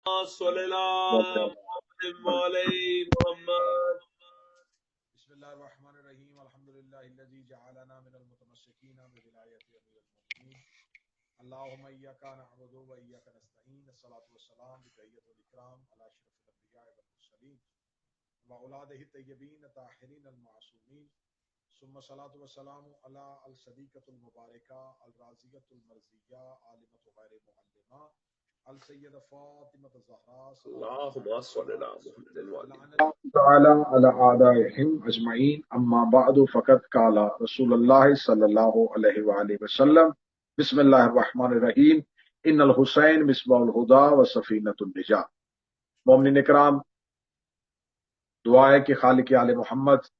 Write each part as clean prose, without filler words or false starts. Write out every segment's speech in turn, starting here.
صلی اللہ محمد. بسم اللہ الرحمن الرحیم الحمدللہ الذی جعلنا من المتمسکین بولایت امیر المؤمنین اللہم ایاک نعبد و ایاک نستعین الصلاۃ والسلام بتحیۃ والاکرام علی اشرف الانبیاء والمرسلین وأولادہ الطیبین الطاہرین المعصومین ثم الصلاۃ والسلام علی الصدیقۃ المبارکہ الرازیۃ المرضیہ عالمۃ غیر معلمہ السیدہ فاطمۃ الزہراء اللہم صلی اللہ محمد تعالی علی اعدائهم اجمعین اما بعد فقد قال رسول اللہ صلی اللہ علیہ وآلہ وسلم بسم اللہ الرحمن الرحیم ان الحسین مصباح الہدی و سفینۃ النجاۃ. مومنین اکرام، دعا ہے کہ خالق آل محمد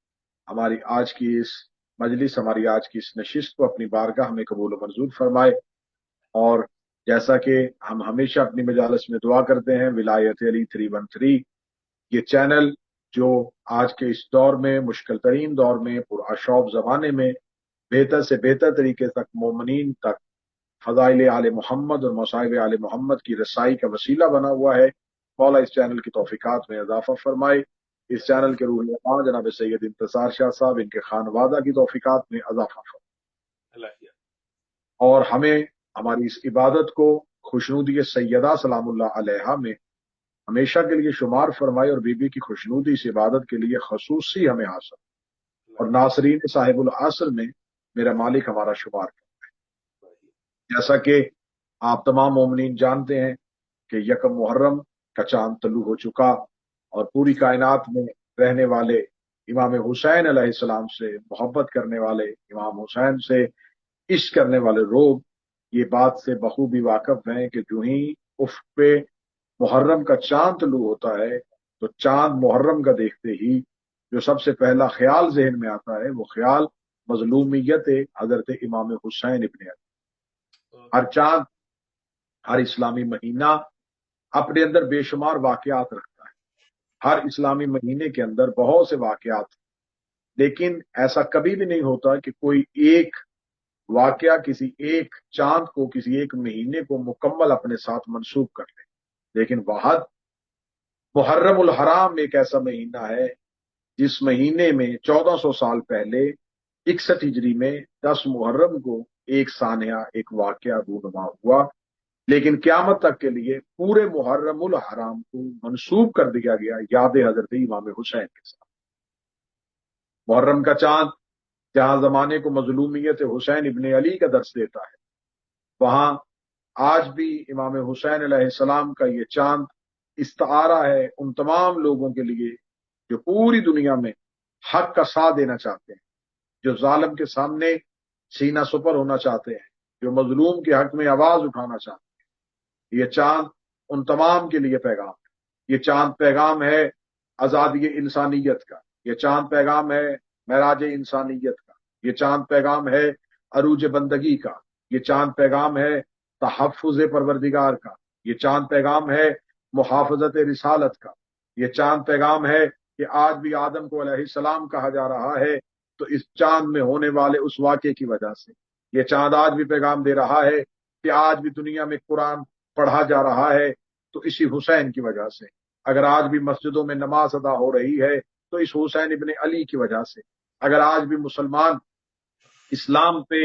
ہماری آج کی اس مجلس، ہماری آج کی اس نشست کو اپنی بارگاہ میں قبول و منظور فرمائے. اور جیسا کہ ہم ہمیشہ اپنی مجالس میں دعا کرتے ہیں، ولایت علی 313 یہ چینل جو آج کے اس دور میں، مشکل ترین دور میں، پرآشوب زمانے میں بہتر سے بہتر طریقے تک مومنین تک فضائل آل محمد اور مصائب آل محمد کی رسائی کا وسیلہ بنا ہوا ہے. مولا اس چینل کی توفیقات میں اضافہ فرمائے. اس چینل کے روح اللہ جناب سید انتصار شاہ صاحب، ان کے خانوادہ کی توفیقات میں اضافہ فرمائے، اور ہمیں ہماری اس عبادت کو خوشنودی سیدہ سلام اللہ علیہا میں ہمیشہ کے لیے شمار فرمائے، اور بی بی کی خوشنودی اس عبادت کے لیے خصوصی ہمیں حاصل، اور ناصرین صاحب العصر میں میرا مالک ہمارا شمار کرتا ہے. جیسا کہ آپ تمام مومنین جانتے ہیں کہ یکم محرم کا چاند طلوع ہو چکا، اور پوری کائنات میں رہنے والے امام حسین علیہ السلام سے محبت کرنے والے، امام حسین سے عشق کرنے والے لوگ یہ بات سے بخوبی واقف ہیں کہ جو ہی افق پہ محرم کا چاند طلوع ہوتا ہے تو چاند محرم کا دیکھتے ہی جو سب سے پہلا خیال ذہن میں آتا ہے وہ خیال مظلومیت حضرت امام حسین ابن علی. ہر چاند، ہر اسلامی مہینہ اپنے اندر بے شمار واقعات رکھتا ہے. ہر اسلامی مہینے کے اندر بہت سے واقعات، لیکن ایسا کبھی بھی نہیں ہوتا کہ کوئی ایک واقعہ کسی ایک چاند کو، کسی ایک مہینے کو مکمل اپنے ساتھ منسوب کر لے. لیکن واحد محرم الحرام ایک ایسا مہینہ ہے جس مہینے میں 1400 سال پہلے 61 ہجری میں 10 محرم کو ایک سانحہ، ایک واقعہ رونما ہوا، لیکن قیامت تک کے لیے پورے محرم الحرام کو منسوب کر دیا گیا یاد حضرت امام حسین کے ساتھ. محرم کا چاند جہاں زمانے کو مظلومیت حسین ابن علی کا درس دیتا ہے، وہاں آج بھی امام حسین علیہ السلام کا یہ چاند استعارہ ہے ان تمام لوگوں کے لیے جو پوری دنیا میں حق کا ساتھ دینا چاہتے ہیں، جو ظالم کے سامنے سینہ سپر ہونا چاہتے ہیں، جو مظلوم کے حق میں آواز اٹھانا چاہتے ہیں. یہ چاند ان تمام کے لیے پیغام ہے. یہ چاند پیغام ہے آزادی انسانیت کا. یہ چاند پیغام ہے معراج انسانیت کا. یہ چاند پیغام ہے عروج بندگی کا. یہ چاند پیغام ہے تحفظ پروردگار کا. یہ چاند پیغام ہے محافظت رسالت کا. یہ چاند پیغام ہے کہ آج بھی آدم کو علیہ السلام کہا جا رہا ہے تو اس چاند میں ہونے والے اس واقعے کی وجہ سے. یہ چاند آج بھی پیغام دے رہا ہے کہ آج بھی دنیا میں قرآن پڑھا جا رہا ہے تو اسی حسین کی وجہ سے. اگر آج بھی مسجدوں میں نماز ادا ہو رہی ہے تو اس حسین ابن علی کی وجہ سے. اگر آج بھی مسلمان اسلام پہ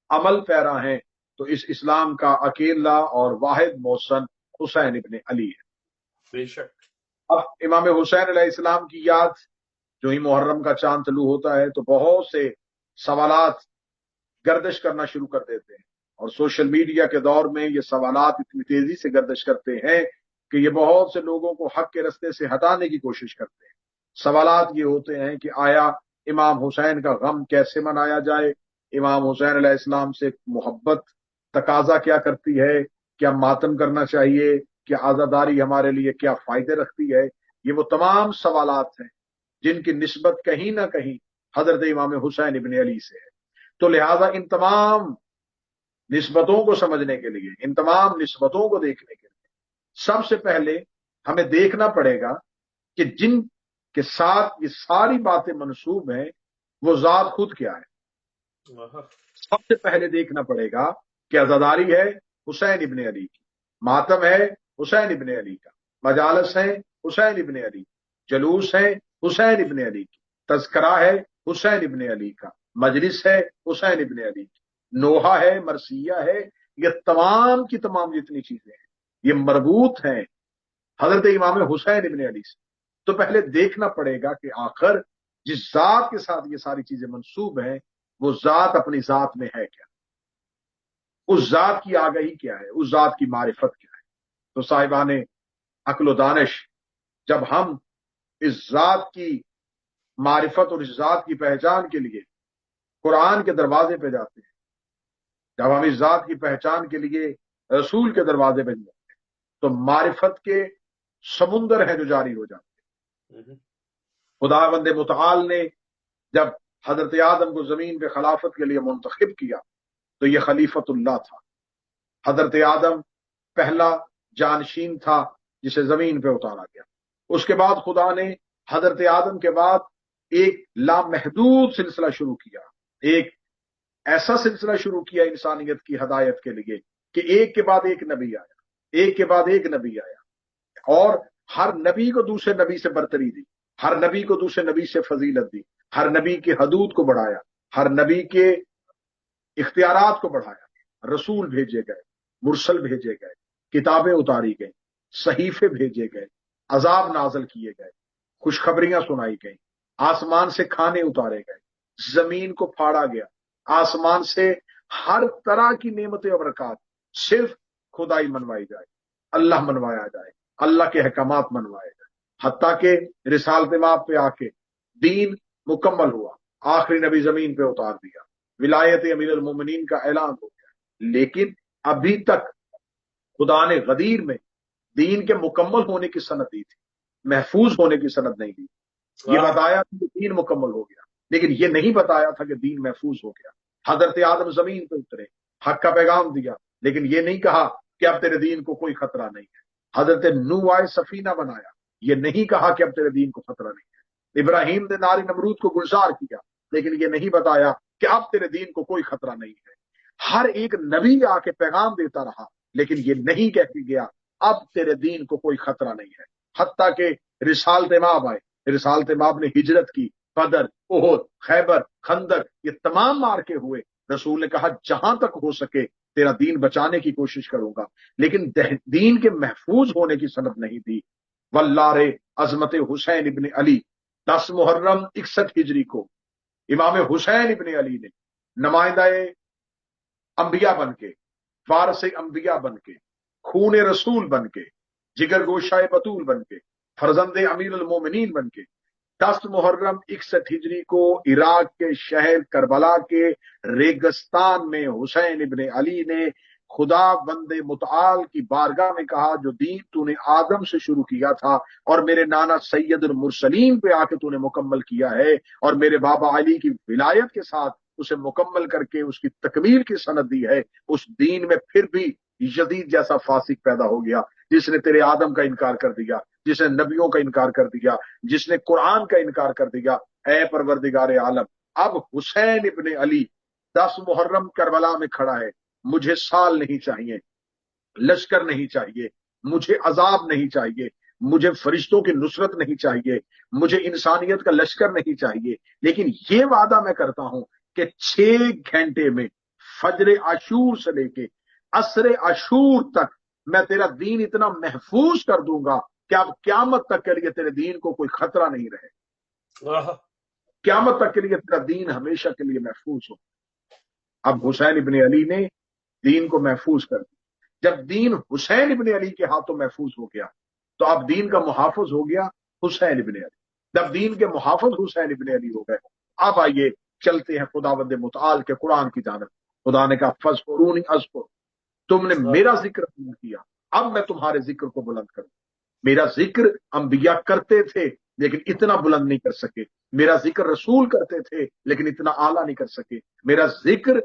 عمل پیرا ہیں تو اس اسلام کا اکیلا اور واحد محسن حسین ابن علی ہے. بے شک. اب امام حسین علیہ السلام کی یاد جو ہی محرم کا چاند طلوع ہوتا ہے تو بہت سے سوالات گردش کرنا شروع کر دیتے ہیں، اور سوشل میڈیا کے دور میں یہ سوالات اتنی تیزی سے گردش کرتے ہیں کہ یہ بہت سے لوگوں کو حق کے رستے سے ہٹانے کی کوشش کرتے ہیں. سوالات یہ ہوتے ہیں کہ آیا امام حسین کا غم کیسے منایا جائے؟ امام حسین علیہ السلام سے محبت تقاضا کیا کرتی ہے؟ کیا ماتم کرنا چاہیے؟ کیا عزاداری ہمارے لیے کیا فائدے رکھتی ہے؟ یہ وہ تمام سوالات ہیں جن کی نسبت کہیں نہ کہیں حضرت امام حسین ابن علی سے ہے. تو لہذا ان تمام نسبتوں کو سمجھنے کے لیے، ان تمام نسبتوں کو دیکھنے کے لیے سب سے پہلے ہمیں دیکھنا پڑے گا کہ جن کے ساتھ یہ ساری باتیں منسوب ہیں وہ ذات خود کیا ہے. سب سے پہلے دیکھنا پڑے گا کہ عزاداری ہے حسین ابن علی کی، ماتم ہے حسین ابن علی کا، مجالس ہیں حسین ابن علی، جلوس ہیں حسین ابن علی کی، تذکرہ ہے حسین ابن علی کا، مجلس ہے حسین ابن علی کی، نوحہ ہے، مرثیہ ہے، یہ تمام کی تمام جتنی چیزیں ہیں یہ مربوط ہیں حضرت امام حسین ابن علی سے۔ تو پہلے دیکھنا پڑے گا کہ آخر جس ذات کے ساتھ یہ ساری چیزیں منسوب ہیں وہ ذات اپنی ذات میں ہے کیا، اس ذات کی آگہی کیا ہے، اس ذات کی معرفت کیا ہے۔ تو صاحبان عقل و دانش، جب ہم اس ذات کی معرفت اور اس ذات کی پہچان کے لیے قرآن کے دروازے پہ جاتے ہیں، جب ہم اس ذات کی پہچان کے لیے رسول کے دروازے پہ جاتے ہیں تو معرفت کے سمندر ہیں جو جاری ہو جاتے ہیں۔ خداوند متعال نے جب حضرت آدم کو زمین پہ خلافت کے لیے منتخب کیا تو یہ خلیفت اللہ تھا۔ حضرت آدم پہلا جانشین تھا جسے زمین پہ اتارا گیا۔ اس کے بعد خدا نے حضرت آدم کے بعد ایک لامحدود سلسلہ شروع کیا، ایک ایسا سلسلہ شروع کیا انسانیت کی ہدایت کے لیے کہ ایک کے بعد ایک نبی آیا، ایک کے بعد ایک نبی آیا، اور ہر نبی کو دوسرے نبی سے برتری دی، ہر نبی کو دوسرے نبی سے فضیلت دی، ہر نبی کے حدود کو بڑھایا، ہر نبی کے اختیارات کو بڑھایا، رسول بھیجے گئے، مرسل بھیجے گئے، کتابیں اتاری گئیں، صحیفے بھیجے گئے، عذاب نازل کیے گئے، خوشخبریاں سنائی گئیں، آسمان سے کھانے اتارے گئے، زمین کو پھاڑا گیا، آسمان سے ہر طرح کی نعمتیں اور برکات، صرف خدائی منوائی جائے، اللہ منوایا جائے، اللہ کے احکامات منوائے جائے، حتیٰ کہ رسالت مآب پہ آ کے دین مکمل ہوا، آخری نبی زمین پہ اتار دیا، ولایت امیر المومنین کا اعلان ہو گیا۔ لیکن ابھی تک خدا نے غدیر میں دین کے مکمل ہونے کی سند دی تھی، محفوظ ہونے کی سند نہیں دی۔ یہ بتایا تھا کہ دین مکمل ہو گیا، لیکن یہ نہیں بتایا تھا کہ دین محفوظ ہو گیا۔ حضرت آدم زمین پہ اترے، حق کا پیغام دیا، لیکن یہ نہیں کہا کہ اب تیرے دین کو کوئی خطرہ نہیں ہے۔ حضرت نوح آئے، سفینہ بنایا، یہ نہیں کہا کہ اب تیرے دین کو خطرہ نہیں ہے۔ ابراہیم نے نار نمرود کو گلزار کیا، لیکن یہ نہیں بتایا کہ اب تیرے دین کو کوئی خطرہ نہیں ہے۔ ہر ایک نبی آ کے پیغام دیتا رہا، لیکن یہ نہیں کہہ کے گیا اب تیرے دین کو کوئی خطرہ نہیں ہے۔ حتیٰ کہ رسالت مآب آئے، رسالت مآب نے ہجرت کی، بدر، احد، خیبر، خندق، یہ تمام مارکے ہوئے، رسول نے کہا جہاں تک ہو سکے تیرا دین بچانے کی کوشش کروں گا، لیکن دین کے محفوظ ہونے کی سند نہیں دی۔ واللہ عظمت حسین ابن علی 10 محرم 61 ہجری کو امام حسین ابن علی نے نمائندہ انبیاء بن کے، وارث انبیاء بن کے، خون رسول بن کے، جگر گوشہ بطول بن کے، فرزند امیر المومنین بن کے 10 محرم 61 ہجری کو عراق کے شہر کربلا کے ریگستان میں حسین ابن علی نے خدا بند متعال کی بارگاہ میں کہا جو دین تو نے آدم سے شروع کیا تھا اور میرے نانا سید المرسلین پہ آ کے تو نے مکمل کیا ہے، اور میرے بابا علی کی ولایت کے ساتھ اسے مکمل کر کے اس کی تکمیل کی سند دی ہے، اس دین میں پھر بھی یزید جیسا فاسق پیدا ہو گیا جس نے تیرے آدم کا انکار کر دیا، جس نے نبیوں کا انکار کر دیا، جس نے قرآن کا انکار کر دیا۔ اے پروردگار عالم، اب حسین ابن علی 10 محرم کربلا میں کھڑا ہے، مجھے سال نہیں چاہیے، لشکر نہیں چاہیے، مجھے عذاب نہیں چاہیے، مجھے فرشتوں کی نصرت نہیں چاہیے، مجھے انسانیت کا لشکر نہیں چاہیے، لیکن یہ وعدہ میں کرتا ہوں کہ 6 گھنٹے میں فجر عاشور سے لے کے عصر عاشور تک میں تیرا دین اتنا محفوظ کر دوں گا کہ اب قیامت تک کے لیے تیرے دین کو کوئی خطرہ نہیں رہے، قیامت تک کے لیے تیرا دین ہمیشہ کے لیے محفوظ ہو۔ اب حسین ابن علی نے دین کو محفوظ کر دیا۔ جب دین حسین ابن علی کے ہاتھوں محفوظ ہو گیا تو اب دین کا محافظ ہو گیا حسین ابن علی۔ جب دین کے محافظ حسین ابن علی ہو گئے، اب آئیے چلتے ہیں خداوند متعال کے قرآن کی جانب۔ خدا نے کہا فذکرونی اذکر، تم نے میرا ذکر نہیں کیا، اب میں تمہارے ذکر کو بلند کروں۔ میرا ذکر انبیاء کرتے تھے لیکن اتنا بلند نہیں کر سکے، میرا ذکر رسول کرتے تھے لیکن اتنا اعلیٰ نہیں کر سکے، میرا ذکر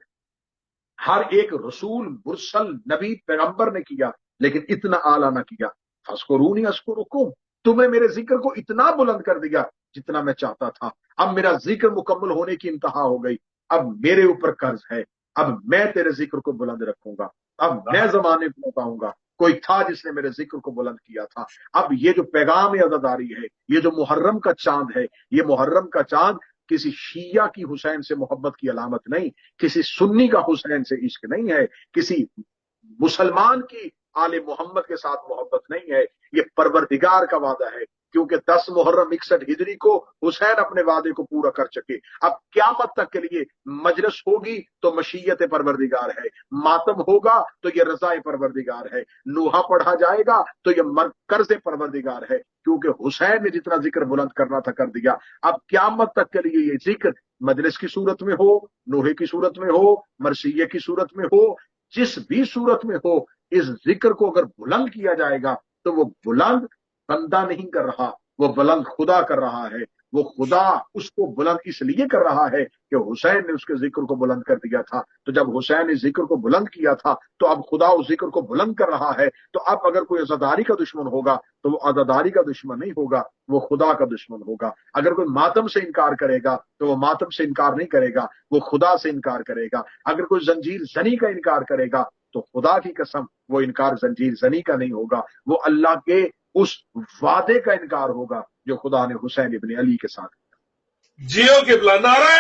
ہر ایک رسول، مرسل، نبی، پیغمبر نے کیا لیکن اتنا اعلیٰ نہ کیا۔ فذکرونی اذکرکم، تم نے میرے ذکر کو اتنا بلند کر دیا جتنا میں چاہتا تھا۔ اب میرا ذکر مکمل ہونے کی انتہا ہو گئی، اب میرے اوپر قرض ہے، اب میں تیرے ذکر کو بلند رکھوں گا، اب میں زمانے کو بتاؤں گا کوئی تھا جس نے میرے ذکر کو بلند کیا تھا۔ اب یہ جو پیغام عزاداری ہے، یہ جو محرم کا چاند ہے، یہ محرم کا چاند کسی شیعہ کی حسین سے محبت کی علامت نہیں، کسی سنی کا حسین سے عشق نہیں ہے، کسی مسلمان کی آل محمد کے ساتھ محبت نہیں ہے، یہ پروردگار کا وعدہ ہے، کیونکہ 10 محرم 61 ہجری کو حسین اپنے وعدے کو پورا کر چکے۔ اب قیامت تک کے لیے مجلس ہوگی تو مشیت پروردگار ہے، ماتم ہوگا تو یہ رضا پروردگار ہے، نوحہ پڑھا جائے گا تو یہ مرکز پروردگار ہے، کیونکہ حسین نے جتنا ذکر بلند کرنا تھا کر دیا۔ اب قیامت تک کے لیے یہ ذکر مجلس کی صورت میں ہو، نوحے کی صورت میں ہو، مرثیہ کی صورت میں ہو، جس بھی صورت میں ہو، اس ذکر کو اگر بلند کیا جائے گا تو وہ بلند بندہ نہیں کر رہا، وہ بلند خدا کر رہا ہے۔ وہ خدا اس کو بلند اس لیے کر رہا ہے کہ حسین نے اس کے ذکر کو بلند کر دیا تھا۔ تو جب حسین نے ذکر کو بلند کیا تھا تو اب خدا اس ذکر کو بلند کر رہا ہے۔ تو اب اگر کوئی عزاداری کا دشمن ہوگا تو وہ عزاداری کا دشمن نہیں ہوگا، وہ خدا کا دشمن ہوگا۔ اگر کوئی ماتم سے انکار کرے گا تو وہ ماتم سے انکار نہیں کرے گا، وہ خدا سے انکار کرے گا۔ اگر کوئی زنجیر زنی کا انکار کرے گا تو خدا کی قسم وہ انکار زنجیر زنی کا نہیں ہوگا، وہ اللہ کے اس وعدے کا انکار ہوگا جو خدا نے حسین ابن علی کے ساتھ کیا۔ جیو قبلہ نعرہ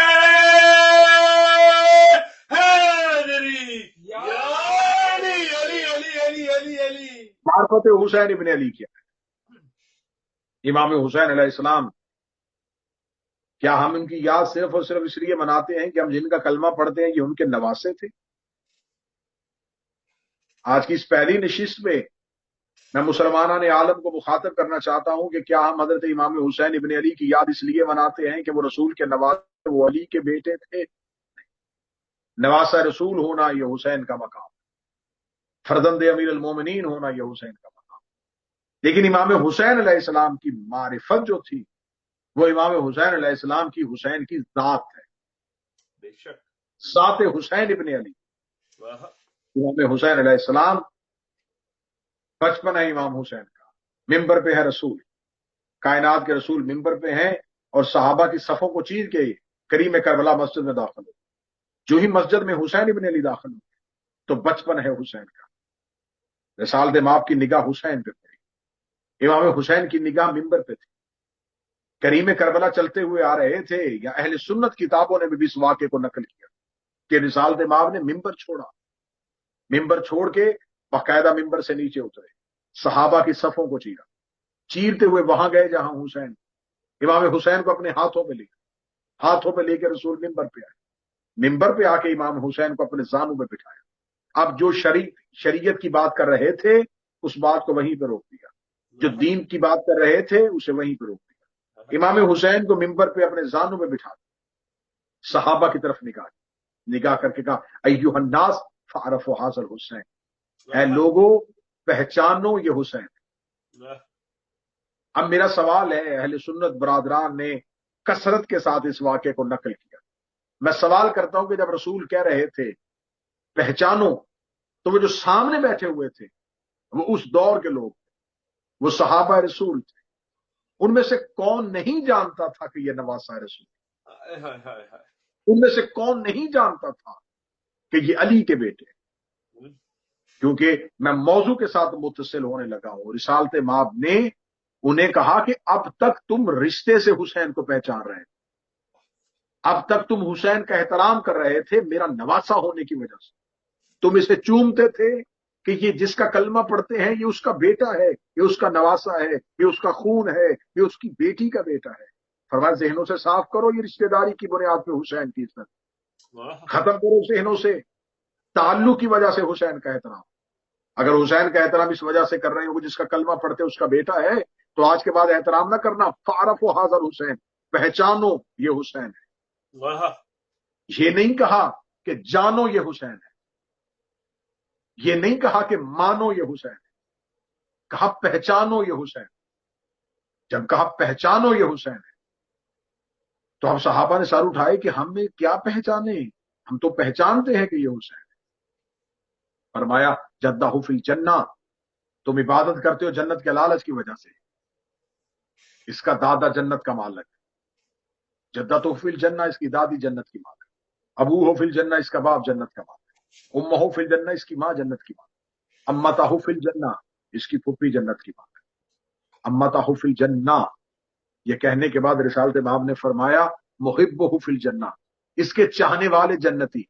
حیدری یا علی علی علی علی علی علی۔ معرفت حسین ابن علی کیا ہے؟ امام حسین علیہ السلام کیا ہم ان کی یاد صرف اور صرف اس لیے مناتے ہیں کہ ہم جن کا کلمہ پڑھتے ہیں یہ ان کے نواسے تھے؟ آج کی اس پہلی نشست میں میں مسلمانان عالم کو مخاطب کرنا چاہتا ہوں کہ کیا ہم حضرت امام حسین ابن علی کی یاد اس لیے مناتے ہیں کہ وہ رسول کے نواسے، وہ علی کے بیٹے تھے؟ نواسہ رسول ہونا یہ حسین کا مقام، فرزند امیر المومنین ہونا یہ حسین کا مقام۔ لیکن امام حسین علیہ السلام کی معرفت جو تھی وہ امام حسین علیہ السلام کی حسین کی ذات ہے، بے شک ذات حسین ابن علی۔ واہ امام حسین علیہ السلام بچپن ہے امام حسین کا، ممبر پہ ہے رسول، کائنات کے رسول ممبر پہ ہیں اور صحابہ کی صفوں کو چیر کے کریم کربلا مسجد میں داخل ہو۔ جو ہی مسجد میں حسین ابن علی داخل ہوئے تو بچپن ہے حسین کا، رسالت مآب کی نگاہ حسین پہ پڑی، امام حسین کی نگاہ ممبر پہ تھی۔ کریم کربلا چلتے ہوئے آ رہے تھے، یا اہل سنت کتابوں نے بھی اس واقعے کو نقل کیا کہ رسالت مآب نے ممبر چھوڑا، ممبر چھوڑ کے باقاعدہ ممبر سے نیچے اترے، صحابہ کی صفوں کو چیرا، چیرتے ہوئے وہاں گئے جہاں حسین، امام حسین کو اپنے ہاتھوں پہ لے کے رسول ممبر پہ آئے، ممبر پہ آ کے امام حسین کو اپنے زانوں پہ بٹھایا۔ اب جو شریعت کی بات کر رہے تھے اس بات کو وہیں پہ روک دیا، جو دین کی بات کر رہے تھے اسے وہیں پہ روک دیا۔ امام حسین کو ممبر پہ اپنے زانوں پہ بٹھا دیا، صحابہ کی طرف نگاہ کر کے کہا ایھا الناس فعرفوا ھذا الحسین، اے لوگوں پہچانو یہ حسین۔ اب میرا سوال ہے، اہل سنت برادران نے کثرت کے ساتھ اس واقعے کو نقل کیا، میں سوال کرتا ہوں کہ جب رسول کہہ رہے تھے پہچانو تو وہ جو سامنے بیٹھے ہوئے تھے وہ اس دور کے لوگ تھے، وہ صحابہ رسول تھے، ان میں سے کون نہیں جانتا تھا کہ یہ نواسہ رسول؟ ان میں سے کون نہیں جانتا تھا کہ یہ علی کے بیٹے؟ کیونکہ میں موضوع کے ساتھ متصل ہونے لگا ہوں، رسالت مآب نے انہیں کہا کہ اب تک تم رشتے سے حسین کو پہچان رہے تھے، اب تک تم حسین کا احترام کر رہے تھے میرا نواسہ ہونے کی وجہ سے، تم اسے چومتے تھے کہ یہ جس کا کلمہ پڑھتے ہیں یہ اس کا بیٹا ہے، یہ اس کا نواسہ ہے، یہ اس کا خون ہے، یہ اس کی بیٹی کا بیٹا ہے۔ فرمایا ذہنوں سے صاف کرو یہ رشتہ داری کی بنیاد پہ حسین کی عزت، ختم کرو ذہنوں سے تعلق کی وجہ سے حسین کا احترام۔ اگر حسین کا احترام اس وجہ سے کر رہے ہو جس کا کلمہ پڑھتے اس کا بیٹا ہے تو آج کے بعد احترام نہ کرنا، فعرفوا ھذا الحسین، پہچانو یہ حسین ہے۔ یہ نہیں کہا کہ جانو یہ حسین ہے، یہ نہیں کہا کہ مانو یہ حسین ہے، کہا پہچانو یہ حسین۔ جب کہا پہچانو یہ حسین ہے تو ہم صحابہ نے سر اٹھائے کہ ہم نے کیا پہچانے، ہم تو پہچانتے ہیں کہ یہ حسین ہے۔ فرمایا جدہ فی الجنہ، تم عبادت کرتے ہو جنت کے لالچ کی وجہ سے، اس کا دادا جنت کا مالک ہے، جدہ فی الجنہ اس کی دادی جنت کی مالک، ابو ہو فی الجنہ اس کا باپ جنت کا مالک، امہ ہو فی الجنہ اس کی ماں جنت کی ماں۔ امتہ فی الجنہ، اس کی پھپھی جنت کی بات ہے، امتہ فی الجنہ، یہ کہنے کے بعد رسالت امام نے فرمایا محبہ فی الجنہ، اس کے چاہنے والے جنتی،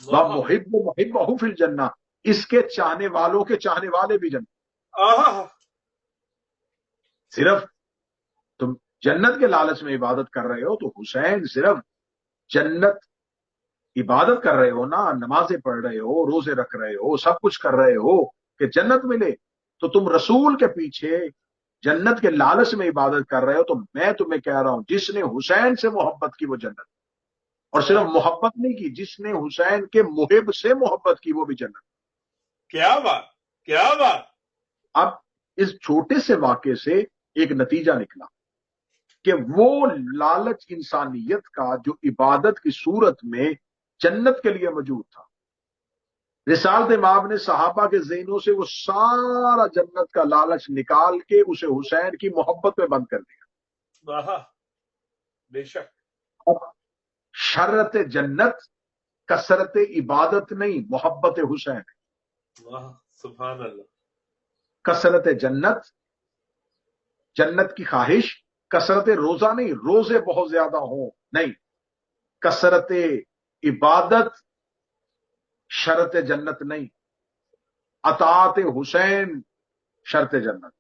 محبہ فی الجنہ، اس کے چاہنے والوں کے چاہنے والے بھی جنت۔ صرف تم جنت کے لالچ میں عبادت کر رہے ہو تو حسین صرف جنت عبادت کر رہے ہو نا، نمازیں پڑھ رہے ہو، روزے رکھ رہے ہو، سب کچھ کر رہے ہو کہ جنت ملے، تو تم رسول کے پیچھے جنت کے لالچ میں عبادت کر رہے ہو، تو میں تمہیں کہہ رہا ہوں جس نے حسین سے محبت کی وہ جنت، اور صرف محبت نہیں کی، جس نے حسین کے محب سے محبت کی وہ بھی جنت۔ کیا بات، کیا بات۔ اب اس چھوٹے سے واقعے سے ایک نتیجہ نکلا کہ وہ لالچ انسانیت کا جو عبادت کی صورت میں جنت کے لیے موجود تھا، رسالت امام نے صحابہ کے ذہنوں سے وہ سارا جنت کا لالچ نکال کے اسے حسین کی محبت میں بند کر دیا۔ بے شک۔ اب شرط جنت کثرت عبادت نہیں، محبت حسین۔ سبحان اللہ۔ کثرت جنت، جنت کی خواہش، کثرت روزہ نہیں، روزے بہت زیادہ ہوں نہیں، کثرت عبادت شرط جنت نہیں، اطاعت حسین شرط جنت،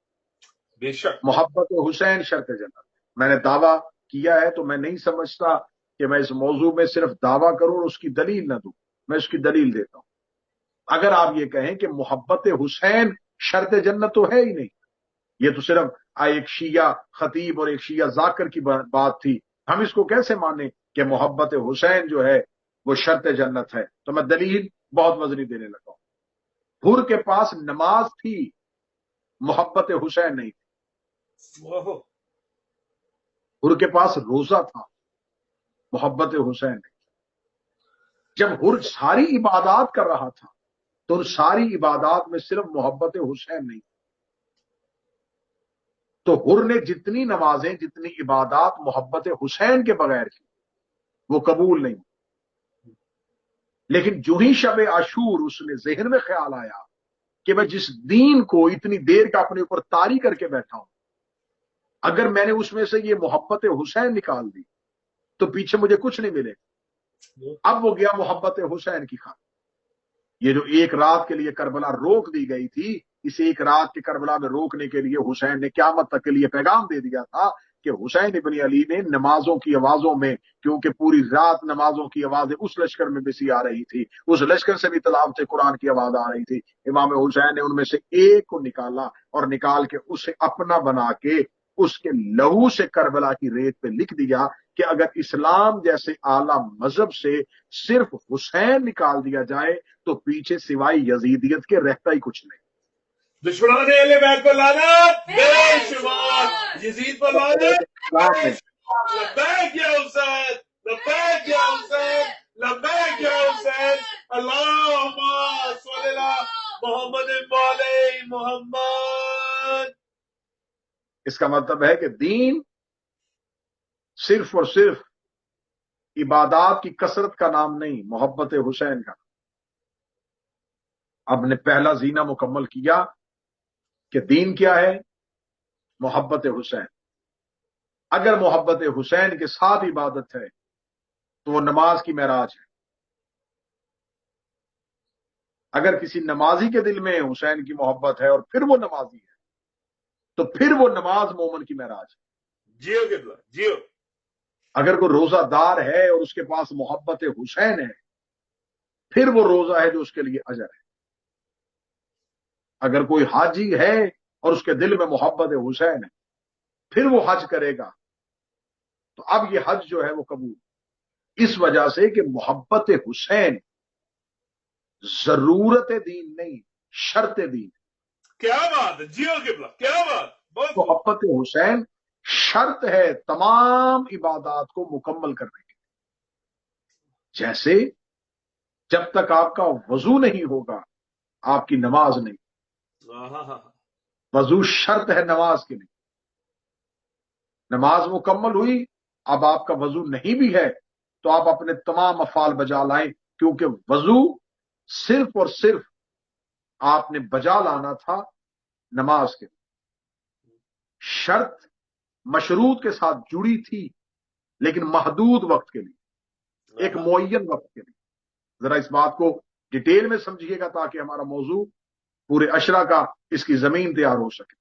بے شک۔ محبت حسین شرط جنت۔ میں نے دعویٰ کیا ہے تو میں نہیں سمجھتا کہ میں اس موضوع میں صرف دعویٰ کروں اور اس کی دلیل نہ دوں، میں اس کی دلیل دیتا ہوں۔ اگر آپ یہ کہیں کہ محبت حسین شرط جنت تو ہے ہی نہیں، یہ تو صرف ایک شیعہ خطیب اور ایک شیعہ ذاکر کی بات تھی، ہم اس کو کیسے مانیں کہ محبت حسین جو ہے وہ شرط جنت ہے؟ تو میں دلیل بہت وزنی دینے لگا ہوں۔ حر کے پاس نماز تھی، محبت حسین نہیں تھی۔ حر کے پاس روزہ تھا، محبت حسین نہیں تھی۔ جب حر ساری عبادات کر رہا تھا تو ان ساری عبادات میں صرف محبت حسین نہیں تھی۔ تو حر نے جتنی نمازیں، جتنی عبادات محبت حسین کے بغیر کی وہ قبول نہیں۔ لیکن جو ہی شب عاشور اس نے ذہن میں خیال آیا کہ میں جس دین کو اتنی دیر کا اپنے اوپر طاری کر کے بیٹھا ہوں، اگر میں نے اس میں سے یہ محبت حسین نکال دی تو پیچھے مجھے کچھ نہیں ملے۔ اب وہ گیا محبت حسین کی خاطر۔ یہ جو ایک رات کے لیے کربلا روک دی گئی تھی، اس ایک رات کے کربلا میں روکنے کے لیے حسین نے قیامت تک کے لیے پیغام دے دیا تھا کہ حسین ابن علی نے نمازوں کی آوازوں میں، کیونکہ پوری رات نمازوں کی آوازیں اس لشکر میں بھی سی آ رہی تھی، اس لشکر سے بھی تلاوت قرآن کی آواز آ رہی تھی، امام حسین نے ان میں سے ایک کو نکالا اور نکال کے اسے اپنا بنا کے اس کے لہو سے کربلا کی ریت پہ لکھ دیا کہ اگر اسلام جیسے اعلیٰ مذہب سے صرف حسین نکال دیا جائے تو پیچھے سوائے یزیدیت کے رہتا ہی کچھ نہیں۔ دشمنان اہل بیت پر لعنت بے شمار، یزید پر لعنت بے شمار۔ لبیک یا حسین، لبیک یا حسین، لبیک یا حسین، اللہم صلی اللہ محمد وعلی محمد۔ اس کا مطلب ہے کہ دین صرف اور صرف عبادات کی کثرت کا نام نہیں، محبت حسین کا۔ اب نے پہلا زینہ مکمل کیا کہ دین کیا ہے؟ محبت حسین۔ اگر محبت حسین کے ساتھ عبادت ہے تو وہ نماز کی معراج ہے۔ اگر کسی نمازی کے دل میں حسین کی محبت ہے اور پھر وہ نمازی ہے تو پھر وہ نماز مومن کی معراج ہے۔ جیو قبلہ، جیو۔ اگر کوئی روزہ دار ہے اور اس کے پاس محبت حسین ہے پھر وہ روزہ ہے جو اس کے لیے اجر ہے۔ اگر کوئی حاجی ہے اور اس کے دل میں محبت حسین ہے پھر وہ حج کرے گا تو اب یہ حج جو ہے وہ قبول، اس وجہ سے کہ محبت حسین ضرورت دین نہیں، شرط دین۔ کیا بات ہے، جیو قبلہ، کیا بات، بہت محبت حسین شرط ہے تمام عبادات کو مکمل کرنے کے لیے۔ جیسے جب تک آپ کا وضو نہیں ہوگا آپ کی نماز نہیں، وضو شرط ہے نماز کے لیے۔ نماز مکمل ہوئی، اب آپ کا وضو نہیں بھی ہے تو آپ اپنے تمام افعال بجا لائیں، کیونکہ وضو صرف اور صرف آپ نے بجا لانا تھا نماز کے، شرط مشروط کے ساتھ جڑی تھی لیکن محدود وقت کے لیے، ایک معین وقت کے لیے. ذرا اس بات کو ڈیٹیل میں سمجھیے گا تاکہ ہمارا موضوع پورے عشرہ کا اس کی زمین تیار ہو سکے.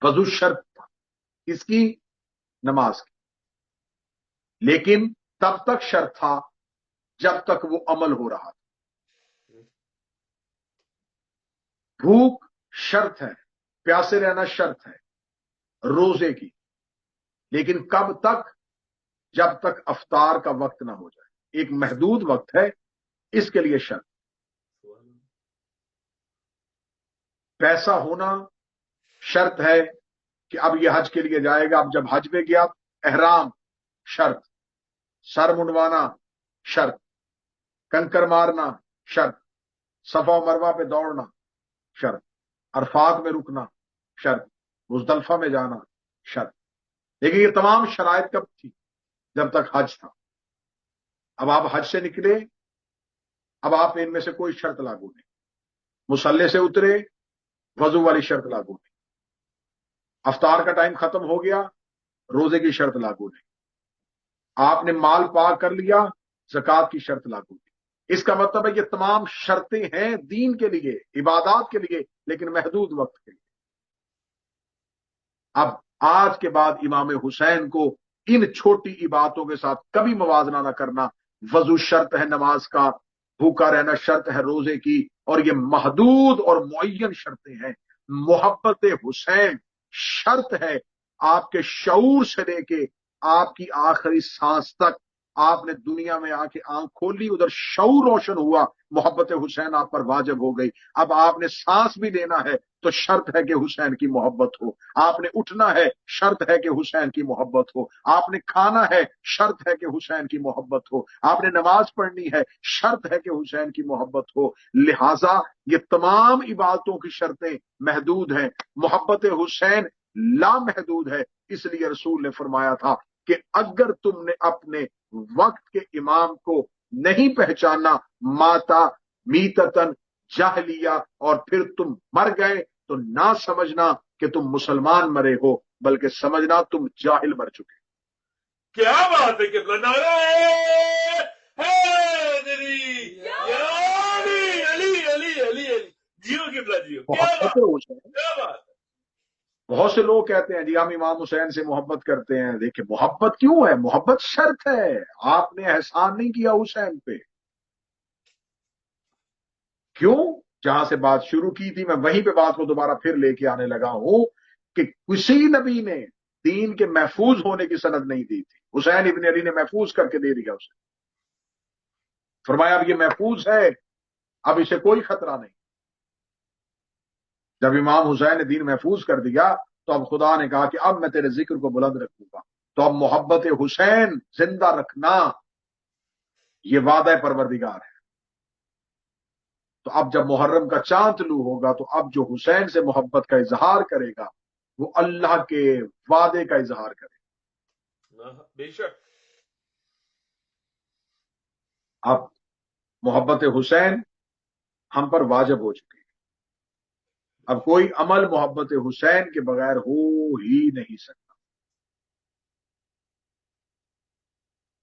وضو شرط تھا اس کی، نماز کی، لیکن تب تک شرط تھا جب تک وہ عمل ہو رہا تھا. بھوک شرط ہے، پیاسے رہنا شرط ہے روزے کی، لیکن کب تک؟ جب تک افطار کا وقت نہ ہو جائے. ایک محدود وقت ہے اس کے لیے شرط. پیسہ ہونا شرط ہے کہ اب یہ حج کے لیے جائے گا. اب جب حج میں گیا احرام شرط، سر منڈوانا شرط، کنکر مارنا شرط، صفا و مروہ پہ دوڑنا شرط، عرفات میں رکنا شرط، مزدلفہ میں جانا شرط. لیکن یہ تمام شرائط کب تھی؟ جب تک حج تھا. اب آپ حج سے نکلے، اب آپ ان میں سے کوئی شرط لاگو نہیں. مصلی سے اترے، وضو والی شرط لاگو نہیں. افطار کا ٹائم ختم ہو گیا، روزے کی شرط لاگو نہیں. آپ نے مال پاک کر لیا، زکوٰۃ کی شرط لاگو نہیں. اس کا مطلب ہے یہ تمام شرطیں ہیں دین کے لیے، عبادات کے لیے، لیکن محدود وقت کے لیے. اب آج کے بعد امام حسین کو ان چھوٹی عبادتوں کے ساتھ کبھی موازنہ نہ کرنا. وضو شرط ہے نماز کا، بھوکا رہنا شرط ہے روزے کی، اور یہ محدود اور معین شرطیں ہیں. محبت حسین شرط ہے آپ کے شعور سے لے کے آپ کی آخری سانس تک. آپ نے دنیا میں آ کے آنکھ کھولی، ادھر شعور روشن ہوا، محبت حسین آپ پر واجب ہو گئی. اب آپ نے سانس بھی لینا ہے تو شرط ہے کہ حسین کی محبت ہو. آپ نے اٹھنا ہے، شرط ہے کہ حسین کی محبت ہو. آپ نے کھانا ہے، شرط ہے کہ حسین کی محبت ہو. آپ نے نماز پڑھنی ہے، شرط ہے کہ حسین کی محبت ہو. لہذا یہ تمام عبادتوں کی شرطیں محدود ہیں، محبت حسین لامحدود ہے. اس لیے رسول نے فرمایا تھا کہ اگر تم نے اپنے وقت کے امام کو نہیں پہچانا، ماتا میتتن جاہلیہ، اور پھر تم مر گئے، تو نہ سمجھنا کہ تم مسلمان مرے ہو، بلکہ سمجھنا تم جاہل مر چکے. کیا بات ہے کہ نعرہ حیدری یا علی علی علی علی علی. جیو قبلہ جیو. کیا بات کیا بات. بہت سے لوگ کہتے ہیں جی ہم امام حسین سے محبت کرتے ہیں. دیکھیں محبت کیوں ہے؟ محبت شرط ہے. آپ نے احسان نہیں کیا حسین پہ. کیوں؟ جہاں سے بات شروع کی تھی میں وہیں پہ بات کو دوبارہ پھر لے کے آنے لگا ہوں کہ کسی نبی نے دین کے محفوظ ہونے کی سند نہیں دی تھی. حسین ابن علی نے محفوظ کر کے دے دیا اسے. فرمایا اب یہ محفوظ ہے، اب اسے کوئی خطرہ نہیں. جب امام حسین نے دین محفوظ کر دیا تو اب خدا نے کہا کہ اب میں تیرے ذکر کو بلند رکھوں گا. تو اب محبت حسین زندہ رکھنا یہ وعدہ پروردگار ہے. تو اب جب محرم کا چاند طلوع ہوگا تو اب جو حسین سے محبت کا اظہار کرے گا وہ اللہ کے وعدے کا اظہار کرے گا. بے شک. اب محبت حسین ہم پر واجب ہو چکی ہے. اب کوئی عمل محبت حسین کے بغیر ہو ہی نہیں سکتا.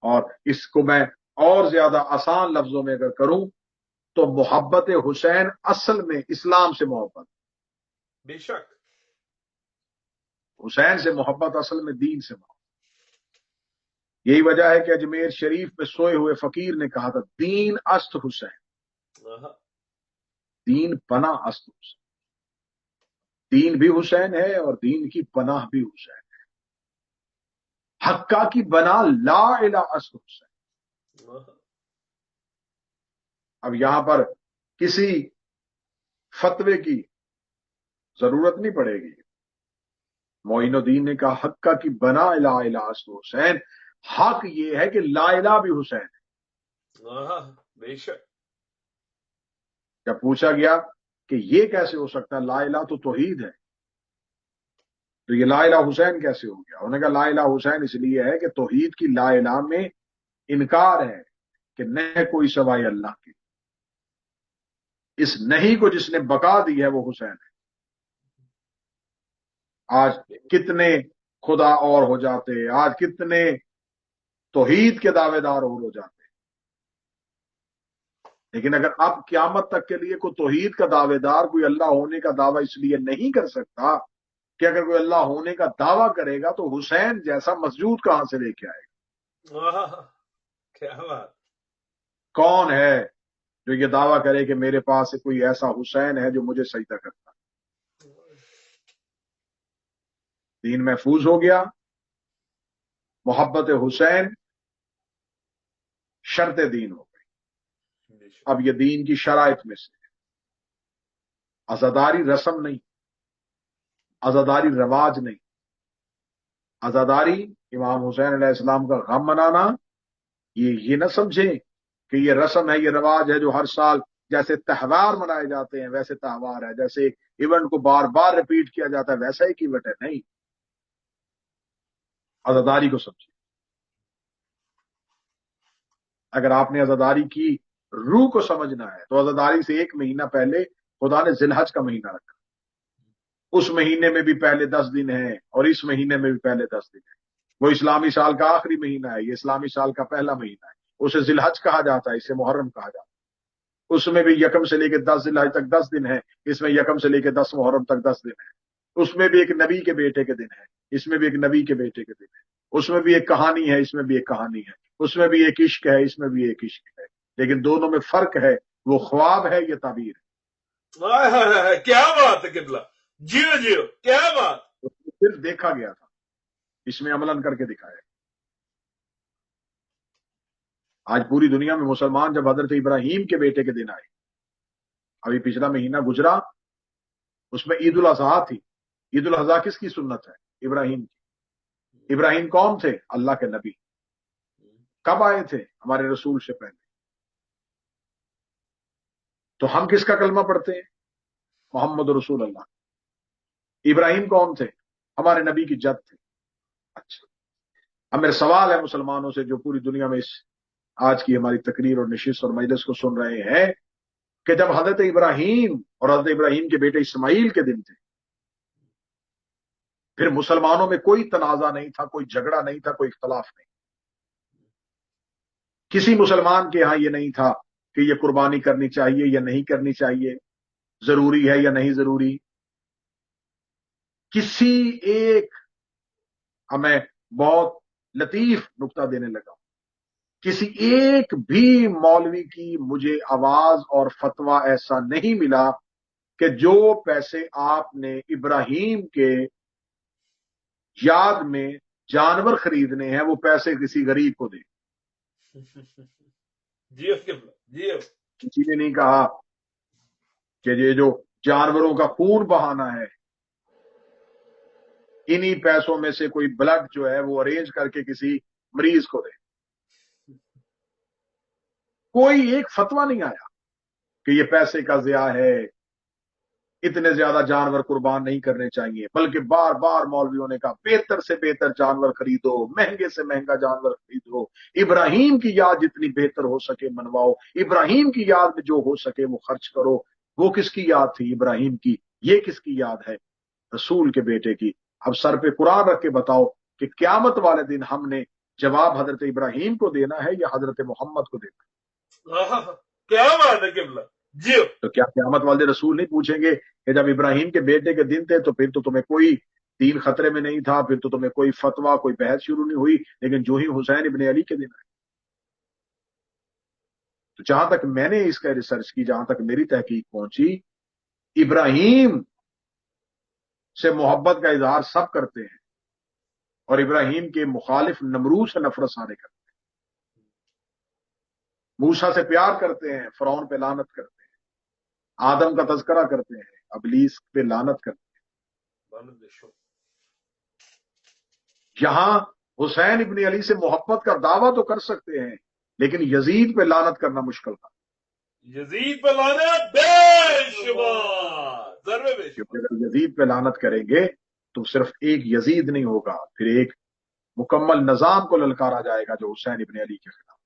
اور اس کو میں اور زیادہ آسان لفظوں میں اگر کروں تو محبت حسین اصل میں اسلام سے محبت. بے شک. حسین سے محبت اصل میں دین سے محبت. یہی وجہ ہے کہ اجمیر شریف میں سوئے ہوئے فقیر نے کہا تھا دین است حسین، دین پناہ است حسین. دین بھی حسین ہے اور دین کی پناہ بھی حسین ہے. حقہ کی بنا لا الہ است حسین. اب یہاں پر کسی فتوے کی ضرورت نہیں پڑے گی. معین الدین نے کہا حقہ کی بنا لا الہ است حسین. حق یہ ہے کہ لا الہ بھی حسین ہے. بے شک. جب پوچھا گیا کہ یہ کیسے ہو سکتا ہے، لا الہ تو توحید ہے، تو یہ لا الہ حسین کیسے ہو گیا؟ انہوں نے کہا لا الہ حسین اس لیے ہے کہ توحید کی لا الہ میں انکار ہے کہ نہ کوئی سوائے اللہ کے. اس نہیں کو جس نے بقا دی ہے وہ حسین ہے۔ آج کتنے خدا اور ہو جاتے، آج کتنے توحید کے دعوے دار اور ہو جاتے، لیکن اگر اب قیامت تک کے لیے کوئی توحید کا دعوے دار، کوئی اللہ ہونے کا دعویٰ اس لیے نہیں کر سکتا کہ اگر کوئی اللہ ہونے کا دعویٰ کرے گا تو حسین جیسا مسجود کہاں سے لے کے آئے گا؟ کیا بات! کون ہے جو یہ دعویٰ کرے کہ میرے پاس کوئی ایسا حسین ہے جو مجھے سجدہ کرتا؟ دین محفوظ ہو گیا، محبت حسین شرط دین ہو گئی۔ اب یہ دین کی شرائط میں سے عزاداری رسم نہیں، عزاداری رواج نہیں، عزاداری امام حسین علیہ السلام کا غم منانا، یہ نہ سمجھیں کہ یہ رسم ہے، یہ رواج ہے جو ہر سال جیسے تہوار منائے جاتے ہیں ویسے تہوار ہے، جیسے ایونٹ کو بار بار ریپیٹ کیا جاتا ہے ویسا ایک ایونٹ ہے، نہیں، عزاداری کو سمجھیں۔ اگر آپ نے عزاداری کی روح کو سمجھنا ہے تو عزاداری سے ایک مہینہ پہلے خدا نے ذی الحج کا مہینہ رکھا، اس مہینے میں بھی پہلے 10 دن ہیں اور اس مہینے میں بھی پہلے 10 دن ہیں۔ وہ اسلامی سال کا آخری مہینہ ہے، یہ اسلامی سال کا پہلا مہینہ ہے، اسے ذی الحج کہا جاتا ہے، اسے محرم کہا جاتا ہے۔ اس میں بھی یکم سے لے کے 10 ذی الحج تک 10 دن ہے، اس میں یکم سے لے کے 10 محرم تک 10 دن ہے۔ اس میں بھی ایک نبی کے بیٹے کے دن ہے، اس میں بھی ایک نبی کے بیٹے کے دن ہے۔ اس میں بھی ایک کہانی ہے، اس میں بھی ایک کہانی ہے۔ اس میں بھی ایک عشق ہے، اس میں بھی ایک عشق ہے، لیکن دونوں میں فرق ہے، وہ خواب ہے، یہ تعبیر ہے۔ کیا بات ہے قبلہ! جیو جیو، کیا بات! صرف دیکھا گیا تھا، اس میں عملاً کر کے دکھایا۔ آج پوری دنیا میں مسلمان جب حضرت ابراہیم کے بیٹے کے دن آئے، ابھی پچھلا مہینہ گزرا، اس میں عید الاضحیٰ تھی۔ عید الاضحیٰ کس کی سنت ہے؟ ابراہیم کی۔ ابراہیم کون تھے؟ اللہ کے نبی۔ کب آئے تھے؟ ہمارے رسول سے پہلے۔ تو ہم کس کا کلمہ پڑھتے ہیں؟ محمد رسول اللہ۔ ابراہیم کون تھے؟ ہمارے نبی کی جد تھے۔ اچھا، اب میرا سوال ہے مسلمانوں سے جو پوری دنیا میں اس آج کی ہماری تقریر اور نشست اور مجلس کو سن رہے ہیں، کہ جب حضرت ابراہیم اور حضرت ابراہیم کے بیٹے اسماعیل کے دن تھے، پھر مسلمانوں میں کوئی تنازع نہیں تھا، کوئی جھگڑا نہیں تھا، کوئی اختلاف نہیں، کسی مسلمان کے ہاں یہ نہیں تھا کہ یہ قربانی کرنی چاہیے یا نہیں کرنی چاہیے، ضروری ہے یا نہیں ضروری۔ کسی ایک، میں بہت لطیف نکتہ دینے لگا، کسی ایک بھی مولوی کی مجھے آواز اور فتویٰ ایسا نہیں ملا کہ جو پیسے آپ نے ابراہیم کے یاد میں جانور خریدنے ہیں وہ پیسے کسی غریب کو دیں۔ جی، کسی نے نہیں کہا کہ یہ جو جانوروں کا خون بہانا ہے، انہی پیسوں میں سے کوئی بلڈ جو ہے وہ ارینج کر کے کسی مریض کو دے۔ کوئی ایک فتویٰ نہیں آیا کہ یہ پیسے کا ضیاع ہے، اتنے زیادہ جانور قربان نہیں کرنے چاہیے، بلکہ بار بار مولویوں نے کہا بہتر سے بہتر جانور خریدو، مہنگے سے مہنگا جانور خریدو، ابراہیم کی یاد جتنی بہتر ہو سکے منواؤ، ابراہیم کی یاد میں جو ہو سکے وہ خرچ کرو۔ وہ کس کی یاد تھی؟ ابراہیم کی۔ یہ کس کی یاد ہے؟ رسول کے بیٹے کی۔ اب سر پہ قرآن رکھ کے بتاؤ کہ قیامت والے دن ہم نے جواب حضرت ابراہیم کو دینا ہے یا حضرت محمد کو دینا ہے؟ کیا بات ہے قبلہ! جی، تو کیا قیامت والے رسول نہیں پوچھیں گے کہ جب ابراہیم کے بیٹے کے دن تھے تو پھر تو تمہیں کوئی دین خطرے میں نہیں تھا، پھر تو تمہیں کوئی فتویٰ، کوئی بحث شروع نہیں ہوئی، لیکن جو ہی حسین ابن علی کے دن آئے؟ تو جہاں تک میں نے اس کا ریسرچ کی، جہاں تک میری تحقیق پہنچی، ابراہیم سے محبت کا اظہار سب کرتے ہیں اور ابراہیم کے مخالف نمرود سے نفرت سارے کرتے ہیں، موسیٰ سے پیار کرتے ہیں، فرعون پہ لعنت کرتے ہیں، آدم کا تذکرہ کرتے ہیں، ابلیس پہ لعنت کرتے ہیں۔ یہاں حسین ابن علی سے محبت کا دعویٰ تو کر سکتے ہیں، لیکن یزید پہ لعنت کرنا مشکل تھا۔ یزید پہ لعنت بے شمار، ضرور بے شمار۔ اگر یزید پہ لعنت کریں گے تو صرف ایک یزید نہیں ہوگا، پھر ایک مکمل نظام کو للکارا جائے گا جو حسین ابن علی کے خلاف۔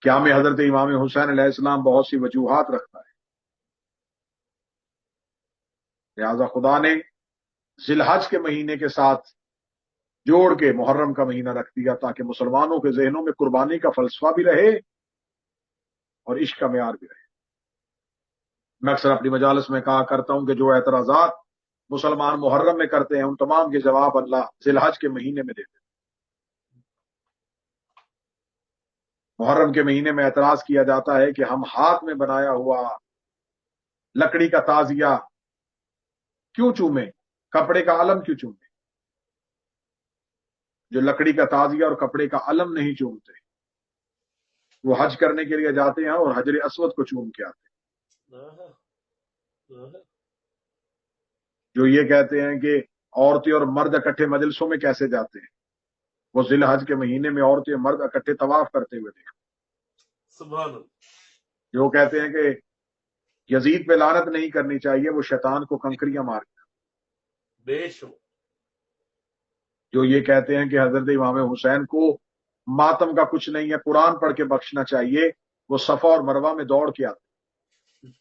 قیام حضرت امام حسین علیہ السلام بہت سی وجوہات رکھتا ہے، لہذا خدا نے ذی الحج کے مہینے کے ساتھ جوڑ کے محرم کا مہینہ رکھ دیا تاکہ مسلمانوں کے ذہنوں میں قربانی کا فلسفہ بھی رہے اور عشق کا معیار بھی رہے۔ میں اکثر اپنی مجالس میں کہا کرتا ہوں کہ جو اعتراضات مسلمان محرم میں کرتے ہیں ان تمام کے جواب اللہ ذی الحج کے مہینے میں دیتے ہیں۔ محرم کے مہینے میں اعتراض کیا جاتا ہے کہ ہم ہاتھ میں بنایا ہوا لکڑی کا تازیہ کیوں چومیں، کپڑے کا علم کیوں چومیں؟ جو لکڑی کا تازیہ اور کپڑے کا علم نہیں چومتے وہ حج کرنے کے لیے جاتے ہیں اور حجر اسود کو چوم کے آتے ہیں۔ جو یہ کہتے ہیں کہ عورتیں اور مرد اکٹھے مجلسوں میں کیسے جاتے ہیں، وہ ذی الحج کے مہینے میں عورتیں اور مرد اکٹھے طواف کرتے ہوئے دیکھتے ہیں۔ سبحان اللہ۔ جو کہتے ہیں کہ یزید پہ لعنت نہیں کرنی چاہیے، وہ شیطان کو کنکریاں مار گیا۔ بے شک۔ جو یہ کہتے ہیں کہ حضرت امام حسین کو ماتم کا کچھ نہیں ہے، قرآن پڑھ کے بخشنا چاہیے، وہ صفا اور مروہ میں دوڑ کے آتے ہیں۔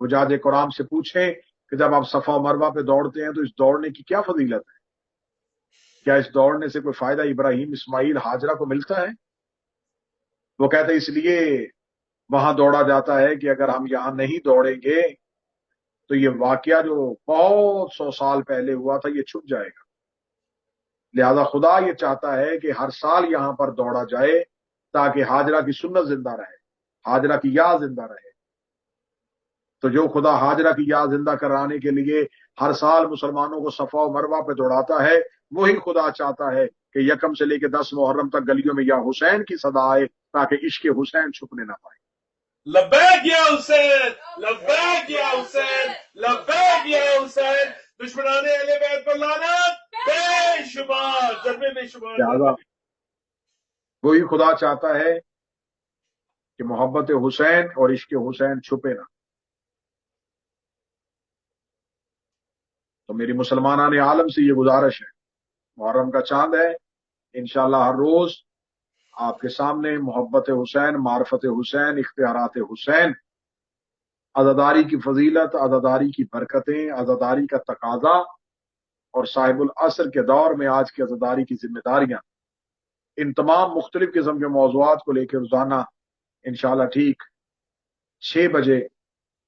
وہ حجاج کرام سے پوچھیں کہ جب آپ صفا و مروہ پہ دوڑتے ہیں تو اس دوڑنے کی کیا فضیلت ہے؟ کیا اس دوڑنے سے کوئی فائدہ ابراہیم، اسماعیل، ہاجرہ کو ملتا ہے؟ وہ کہتے ہیں اس لیے وہاں دوڑا جاتا ہے کہ اگر ہم یہاں نہیں دوڑیں گے تو یہ واقعہ جو بہت 100 سال پہلے ہوا تھا یہ چھپ جائے گا۔ لہذا خدا یہ چاہتا ہے کہ ہر سال یہاں پر دوڑا جائے تاکہ ہاجرہ کی سنت زندہ رہے، ہاجرہ کی یاد زندہ رہے۔ تو جو خدا ہاجرہ کی یاد زندہ کرانے کے لیے ہر سال مسلمانوں کو صفا و مروہ پہ دوڑاتا ہے، وہی خدا چاہتا ہے کہ یکم سے لے کے 10 محرم تک گلیوں میں یا حسین کی صدا آئے تاکہ عشق حسین چھپنے نہ پائے۔ لبیک یا حسین، لبیک یا حسین، لبیک یا حسین، دشمنان اہل بیت پر لعنت بے شمار، ضربے بے شمار۔ لہذا وہی خدا چاہتا ہے کہ محبت حسین اور عشق حسین چھپے نہ۔ تو میری مسلمانان عالم سے یہ گزارش ہے، محرم کا چاند ہے، انشاءاللہ ہر روز آپ کے سامنے محبت حسین، معرفت حسین، اختیارات حسین، عزاداری کی فضیلت، عزاداری کی برکتیں، عزاداری کا تقاضا اور صاحب العصر کے دور میں آج کی عزاداری کی ذمہ داریاں، ان تمام مختلف قسم کے موضوعات کو لے کے روزانہ انشاءاللہ ٹھیک 6 بجے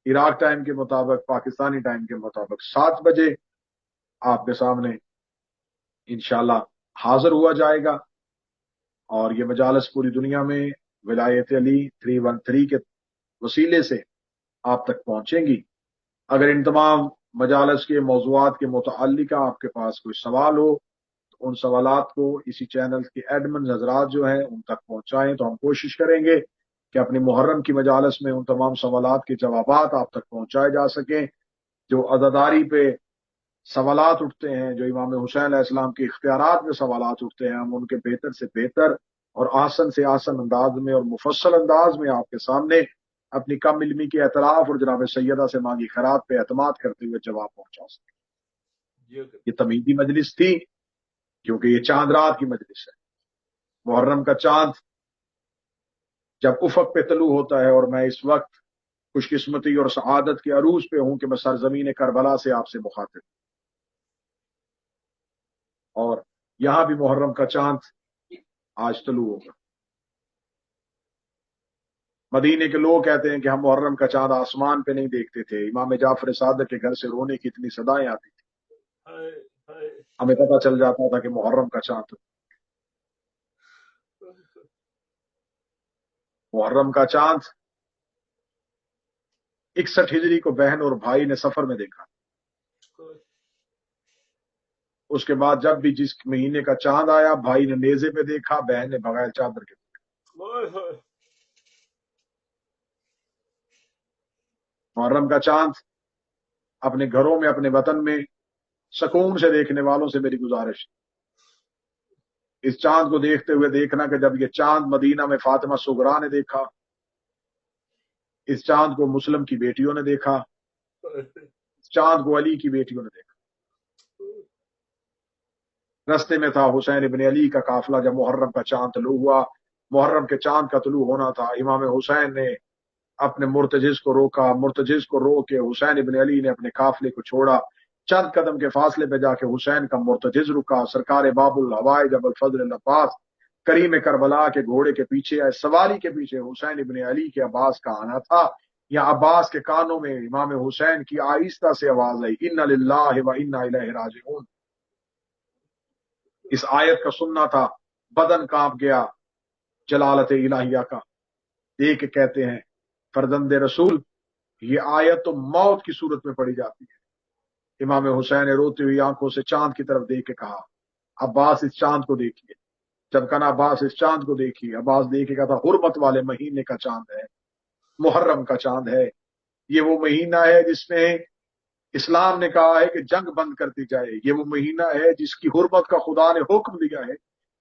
عراق ٹائم کے مطابق، پاکستانی ٹائم کے مطابق 7 بجے آپ کے سامنے انشاءاللہ حاضر ہوا جائے گا، اور یہ مجالس پوری دنیا میں ولایت علی 313 کے وسیلے سے آپ تک پہنچیں گی۔ اگر ان تمام مجالس کے موضوعات کے متعلقہ آپ کے پاس کوئی سوال ہو تو ان سوالات کو اسی چینل کے ایڈمن حضرات جو ہیں ان تک پہنچائیں، تو ہم کوشش کریں گے کہ اپنی محرم کی مجالس میں ان تمام سوالات کے جوابات آپ تک پہنچائے جا سکیں۔ جو عزاداری پہ سوالات اٹھتے ہیں، جو امام حسین علیہ السلام کے اختیارات میں سوالات اٹھتے ہیں، ہم ان کے بہتر سے بہتر اور آسن سے آسن انداز میں اور مفصل انداز میں آپ کے سامنے اپنی کم علمی کے اعتراف اور جناب سیدہ سے مانگی خیرات پہ اعتماد کرتے ہوئے جواب پہنچا سکیں۔ یہ تمیدی مجلس تھی کیونکہ یہ چاند رات کی مجلس ہے۔ محرم کا چاند جب افق پہ طلوع ہوتا ہے، اور میں اس وقت خوش قسمتی اور سعادت کے عروج پہ ہوں کہ میں سرزمین کربلا سے آپ سے مخاطب ہوں، اور یہاں بھی محرم کا چاند آج طلوع ہوگا۔ مدینے کے لوگ کہتے ہیں کہ ہم محرم کا چاند آسمان پہ نہیں دیکھتے تھے، امام جعفر صادق کے گھر سے رونے کی اتنی صدائیں آتی تھی، ہمیں پتہ چل جاتا تھا کہ محرم کا چاند۔ محرم کا چاند 61 ہجری کو بہن اور بھائی نے سفر میں دیکھا، اس کے بعد جب بھی جس مہینے کا چاند آیا بھائی نے نیزے پہ دیکھا، بہن نے بغیر چادر کے دیکھا۔ محرم کا چاند اپنے گھروں میں، اپنے وطن میں سکون سے دیکھنے والوں سے میری گزارش ہے، اس چاند کو دیکھتے ہوئے دیکھنا کہ جب یہ چاند مدینہ میں فاطمہ صغرا نے دیکھا، اس چاند کو مسلم کی بیٹیوں نے دیکھا، اس چاند کو علی کی بیٹیوں نے دیکھا۔ رستے میں تھا حسین ابن علی کا قافلہ، جب محرم کا چاند طلوع ہوا محرم کے چاند کا طلوع ہونا تھا. امام حسین نے اپنے مرتجز کو روکا. مرتجز کو روک کے حسین ابن علی نے اپنے قافلے کو چھوڑا. چند قدم کے فاصلے پہ جا کے حسین کا مرتجز رکا. سرکار باب الحوائج ابو الفضل العباس کریم کربلا کے گھوڑے کے پیچھے آئے. سواری کے پیچھے حسین ابن علی کے عباس کا آنا تھا. یا عباس کے کانوں میں امام حسین کی آہستہ سے آواز آئی, انا للہ و انا الیہ راجعون. اس آیت کا سننا تھا, بدن کانپ گیا جلالت الہیہ کا دیکھ کے. کہتے ہیں فرزند رسول, یہ آیت تو موت کی صورت میں پڑھی جاتی ہے. امام حسین نے روتی ہوئی آنکھوں سے چاند کی طرف دیکھ کے کہا, عباس اس چاند کو دیکھیے. جب کہا عباس اس چاند کو دیکھیے, عباس دیکھے کہا تھا حرمت والے مہینے کا چاند ہے, محرم کا چاند ہے. یہ وہ مہینہ ہے جس میں اسلام نے کہا ہے کہ جنگ بند کرتی جائے. یہ وہ مہینہ ہے جس کی حرمت کا خدا نے حکم دیا ہے.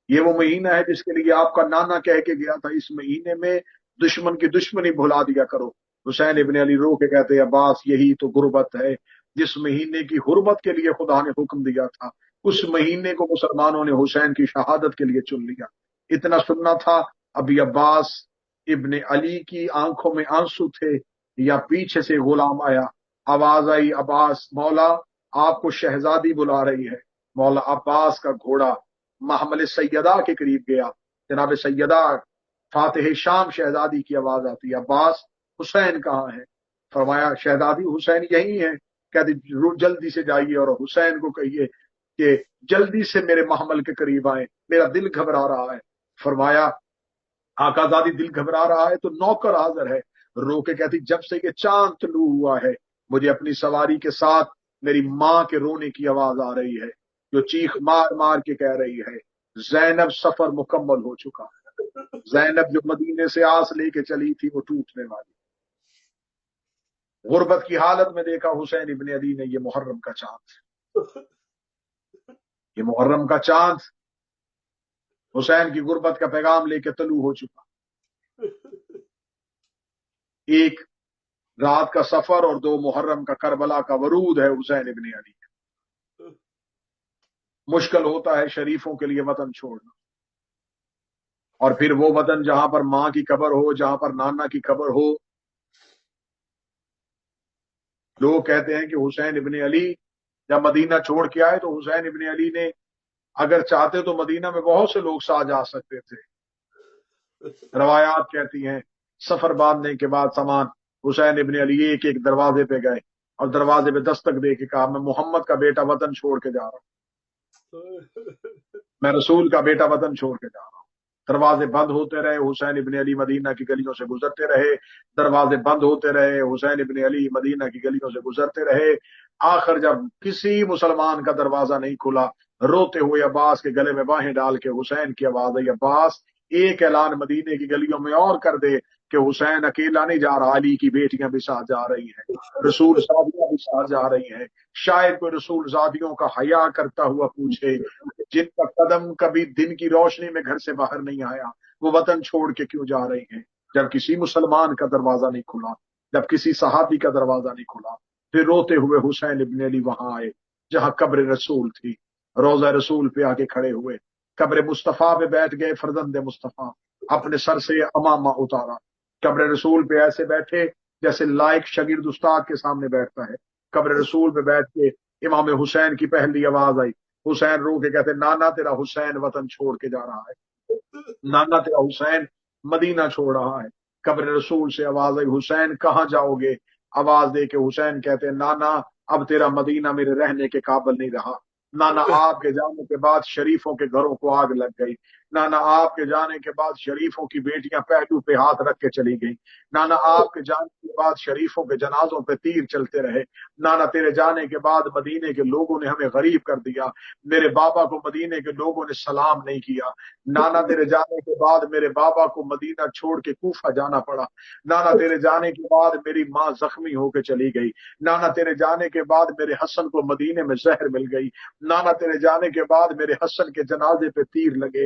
یہ وہ مہینہ ہے جس کے لیے آپ کا نانا کہہ کے گیا تھا, اس مہینے میں دشمن کی دشمنی بھلا دیا کرو. حسین ابن علی رو کے کہتے عباس یہی تو غربت ہے. جس مہینے کی حرمت کے لیے خدا نے حکم دیا تھا, اس مہینے کو مسلمانوں نے حسین کی شہادت کے لیے چن لیا. اتنا سننا تھا. ابھی عباس ابن علی کی آنکھوں میں آنسو تھے, یا پیچھے سے غلام آیا, آواز آئی عباس مولا آپ کو شہزادی بلا رہی ہے. مولا عباس کا گھوڑا محمل سیدہ کے قریب گیا. جناب سیدہ فاتح شام شہزادی کی آواز آتی ہے, عباس حسین کہاں ہے؟ فرمایا شہزادی حسین یہی ہے. کہتے جلدی سے جائیے اور حسین کو کہیے کہ جلدی سے میرے محمل کے قریب آئیں, میرا دل گھبرا رہا ہے. فرمایا آقا زادی دل گھبرا رہا ہے تو نوکر حاضر ہے. رو کے کہتی جب سے یہ چاند طلوع ہوا ہے مجھے اپنی سواری کے ساتھ میری ماں کے رونے کی آواز آ رہی ہے, جو چیخ مار مار کے کہہ رہی ہے زینب سفر مکمل ہو چکا. زینب جو مدینے سے آس لے کے چلی تھی وہ ٹوٹنے والی. غربت کی حالت میں دیکھا حسین ابن علی نے یہ محرم کا چاند, یہ محرم کا چاند حسین کی غربت کا پیغام لے کے طلوع ہو چکا. ایک رات کا سفر اور 2 محرم کا کربلا کا ورود ہے حسین ابن علی. مشکل ہوتا ہے شریفوں کے لیے وطن چھوڑنا, اور پھر وہ وطن جہاں پر ماں کی قبر ہو, جہاں پر نانا کی قبر ہو. لوگ کہتے ہیں کہ حسین ابن علی جب مدینہ چھوڑ کے آئے تو حسین ابن علی نے اگر چاہتے تو مدینہ میں بہت سے لوگ ساتھ جا سکتے تھے. روایات کہتی ہیں سفر باندھنے کے بعد سامان حسین ابن علی ایک ایک دروازے پہ گئے اور دروازے پہ دستک دے کے کہا میں محمد کا بیٹا وطن چھوڑ کے جا رہا ہوں, میں رسول کا بیٹا وطن چھوڑ کے جا رہا ہوں. دروازے بند ہوتے رہے, حسین ابن علی مدینہ کی گلیوں سے گزرتے رہے. دروازے بند ہوتے رہے, حسین ابن علی مدینہ کی گلیوں سے گزرتے رہے. آخر جب کسی مسلمان کا دروازہ نہیں کھلا, روتے ہوئے عباس کے گلے میں باہیں ڈال کے حسین کی آواز آئی عباس ایک اعلان مدینے کی گلیوں میں اور کر دے کہ حسین اکیلا نہیں جا رہا, علی کی بیٹیاں بھی ساتھ جا رہی ہیں, رسول زادیاں بھی ساتھ جا رہی ہیں. شاید کوئی رسول زادیوں کا حیا کرتا ہوا پوچھے جن کا قدم کبھی دن کی روشنی میں گھر سے باہر نہیں آیا, وہ وطن چھوڑ کے کیوں جا رہی ہیں؟ جب کسی مسلمان کا دروازہ نہیں کھلا, جب کسی صحابی کا دروازہ نہیں کھلا. پھر روتے ہوئے حسین ابن علی وہاں آئے جہاں قبر رسول تھی. روضہ رسول پہ آ کے کھڑے ہوئے, قبر مصطفیٰ پہ بیٹھ گئے. فرزند مصطفیٰ اپنے سر سے امامہ اتارا, قبر رسول پہ ایسے بیٹھے جیسے لائق شاگرد استاد کے سامنے بیٹھتا ہے. قبر رسول پہ بیٹھ کے امام حسین کی پہلی آواز آئی. حسین رو کے کہتے نانا تیرا حسین وطن چھوڑ کے جا رہا ہے, نانا تیرا حسین مدینہ چھوڑ رہا ہے. قبر رسول سے آواز آئی حسین کہاں جاؤ گے؟ آواز دے کے حسین کہتے نانا اب تیرا مدینہ میرے رہنے کے قابل نہیں رہا. نانا آپ کے جانے کے بعد شریفوں کے گھروں کو آگ لگ گئی. نانا آپ کے جانے کے بعد شریفوں کی بیٹیاں پہلو پہ ہاتھ رکھ کے چلی گئی. نانا آپ کے جانے کے بعد شریفوں کے جنازوں پہ تیر چلتے رہے. نانا تیرے جانے کے بعد مدینے کے لوگوں نے ہمیں غریب کر دیا. میرے بابا کو مدینے کے لوگوں نے سلام نہیں کیا. نانا تیرے جانے کے بعد میرے بابا کو مدینہ چھوڑ کے کوفہ جانا پڑا. نانا تیرے جانے کے بعد میری ماں زخمی ہو کے چلی گئی. نانا تیرے جانے کے بعد میرے حسن کو مدینے میں زہر مل گئی. نانا تیرے جانے کے بعد میرے حسن کے جنازے پہ تیر لگے.